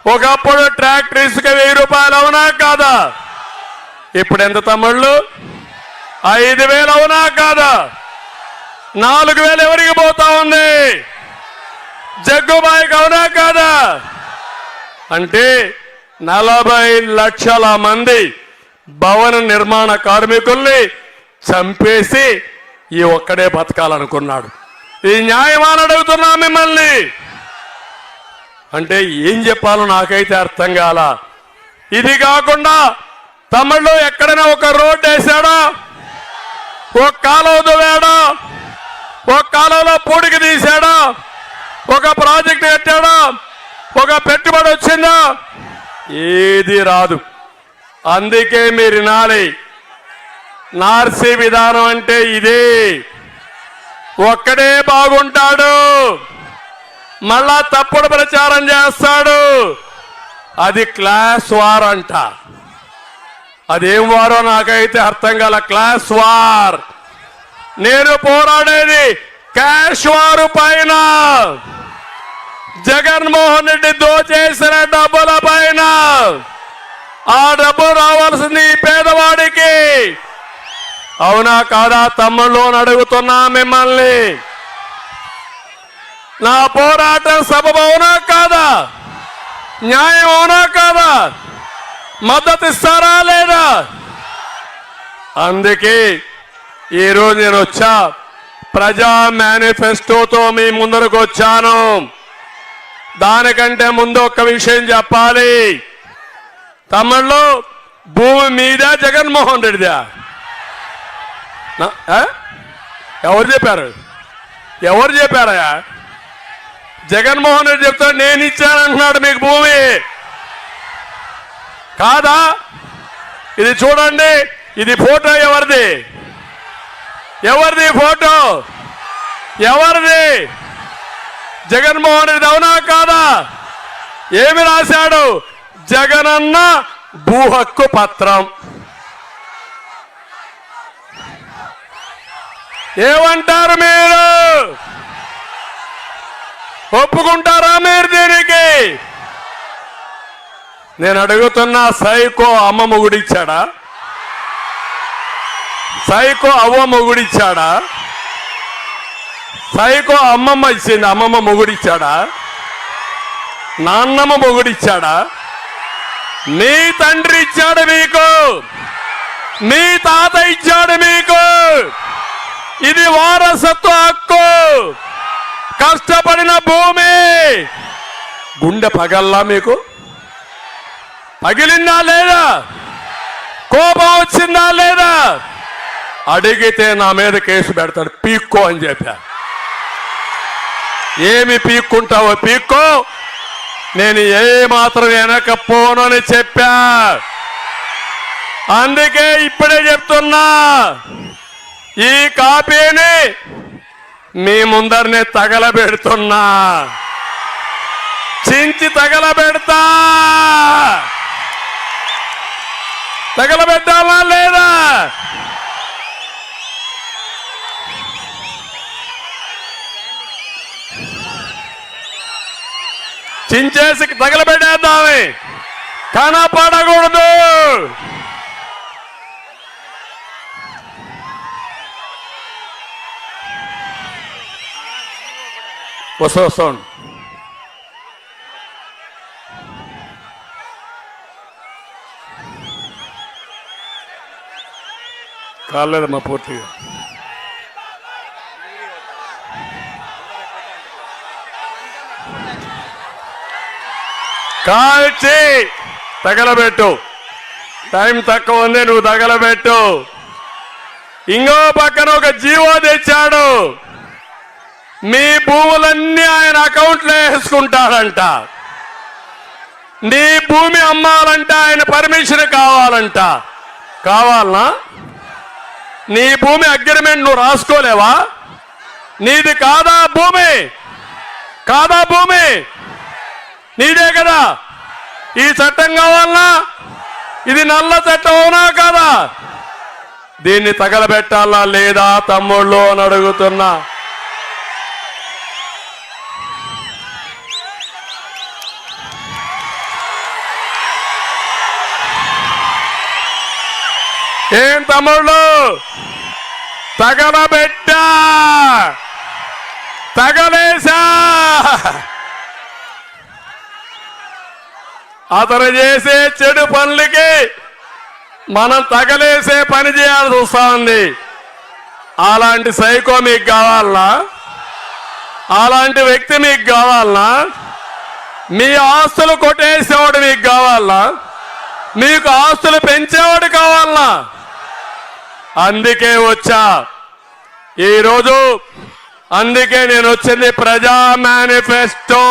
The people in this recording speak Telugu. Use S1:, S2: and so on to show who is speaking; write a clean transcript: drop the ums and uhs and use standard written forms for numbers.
S1: ఒకప్పుడు ట్రాక్టర్ ఇసుక 1000 రూపాయలు, అవునా కాదా? ఇప్పుడు ఎంత తమ్ముళ్ళు? 5000 అవునా కాదా? 4000 ఎవరికి పోతా ఉంది? జగ్గుబాయికి, అవునా కాదా? అంటే 40 లక్షల మంది భవన నిర్మాణ కార్మికుల్ని చంపేసి ఈ ఒక్కడే బతకాలనుకున్నాడు. ఈ న్యాయమాని అడుగుతున్నా మిమ్మల్ని. అంటే ఏం చెప్పాలో నాకైతే అర్థం కాల. ఇది కాకుండా తమిళలో ఎక్కడైనా ఒక రోడ్డు వేసాడా? ఒక కాలువ దువ్వాడా? ఒక కాలువలో పూడికి తీశాడా? ఒక ప్రాజెక్టు కట్టాడా? ఒక పెట్టుబడి వచ్చిందా? ఏది రాదు. అందుకే మీరు వినాలి, నార్సీ విధానం అంటే ఇదే. ఒక్కడే బాగుంటాడు, మళ్ళా తప్పుడు ప్రచారం చేస్తాడు. అది క్లాస్ వార్ అంట. అదేం వారో నాకైతే అర్థం కాల. Class war. నేను పోరాడేది క్యాష్ వారు పైన, జగన్మోహన్ రెడ్డి దోచేసిన డబ్బుల పైన. ఆ డబ్బు రావాల్సింది పేదవాడికి, అవునా కాదా తమ్ముళ్ళు అని అడుగుతున్నా మిమ్మల్ని. నా పోరాటం సబబు అవునా కాదా? న్యాయం అవునా కాదా? మద్దతు ఇస్తారా లేదా? అందుకే ఈరోజు నేను వచ్చా, ప్రజా మేనిఫెస్టోతో మీ ముందరకు వచ్చాను. దానికంటే ముందు ఒక్క విషయం చెప్పాలి. తమిళ్లో భూమి మీద జగన్మోహన్ రెడ్డిదా? ఎవరు చెప్పారు? ఎవరు చెప్పారయా? జగన్మోహన్ రెడ్డి చెప్తాడు నేను ఇచ్చానంటున్నాడు మీకు భూమి. కాదా? ఇది చూడండి, ఇది ఫోటో ఎవరిది? ఎవరిది ఫోటో? ఎవరిది? జగన్మోహన్ రెడ్డి, అవునా కాదా? ఏమి రాశాడు? జగనన్న భూ హక్కు పత్రం. ఏమంటారు మీరు? ఒప్పుకుంటారా మీరు దీనికి? నేను అడుగుతున్నా, సైకో అమ్మ మొగుడిచ్చాడా? సైకో అవ్వ మొగుడిచ్చాడా? సైకో అమ్మమ్మ ఇచ్చింది, అమ్మమ్మ మొగుడిచ్చాడా? నాన్నమ్మ మొగుడిచ్చాడా? మీ తండ్రి ఇచ్చాడు మీకు, మీ తాత ఇచ్చాడు మీకు. ఇది వారసత్వ హక్కు, కష్టపడిన భూమి. గుండె పగల్లా మీకు? పగిలిందా లేదా? కోపం వచ్చిందా లేదా? అడిగితే నా మీద కేసు పెడతాడు, పీక్కో అని చెప్పా. ఏమి పీక్కుంటావో పీక్కో, నేను ఏ మాత్రం వెనకపోనని చెప్పా. అందుకే ఇప్పుడే చెప్తున్నా, ఈ కాపీని మీ ముందరనే తగలబెడుతున్నా, చించి తగలబెడతా. తగలబెట్టాలా లేదా? చించేసి తగలబెట్టేద్దామే, కనపడకూడదు. వస్తాను. కాలేదమ్మా పూర్తిగా. కాల్చి తగలబెట్టు. టైం తక్కువ ఉంది, నువ్వు తగలబెట్టు. ఇంకో పక్కన ఒక జీవో తెచ్చాడు, మీ భూములన్నీ ఆయన అకౌంట్లో వేసుకుంటాడంట. నీ భూమి అమ్మాలంట ఆయన పర్మిషన్ కావాలంట. కావాలనా? నీ భూమి అగ్రిమెంట్ నువ్వు రాసుకోలేవా? నీది కాదా భూమి? కాదా భూమి? నీదే కదా. ఈ చట్టం కావాలనా? ఇది నల్ల చట్టం అవునా కాదా? దీన్ని తగలబెట్టాలా లేదా తమ్ముళ్ళు అని అడుగుతున్నా. ఏం తమ్ముళ్ళు తగలబెట్టా తగలేసా అతను చేసే చెడు పనులకి మనం తగలేసే పని చేయాల్సి వస్తా ఉంది. అలాంటి సైకో మీకు కావాలనా? అలాంటి వ్యక్తి మీకు కావాలనా? మీ ఆస్తులు కొట్టేసేవాడు మీకు కావాలనా? మీకు ఆస్తులు పెంచేవాడు కావాలనా? అందుకే వచ్చా ఈరోజు. అందుకే నేను వచ్చింది ప్రజా మేనిఫెస్టో.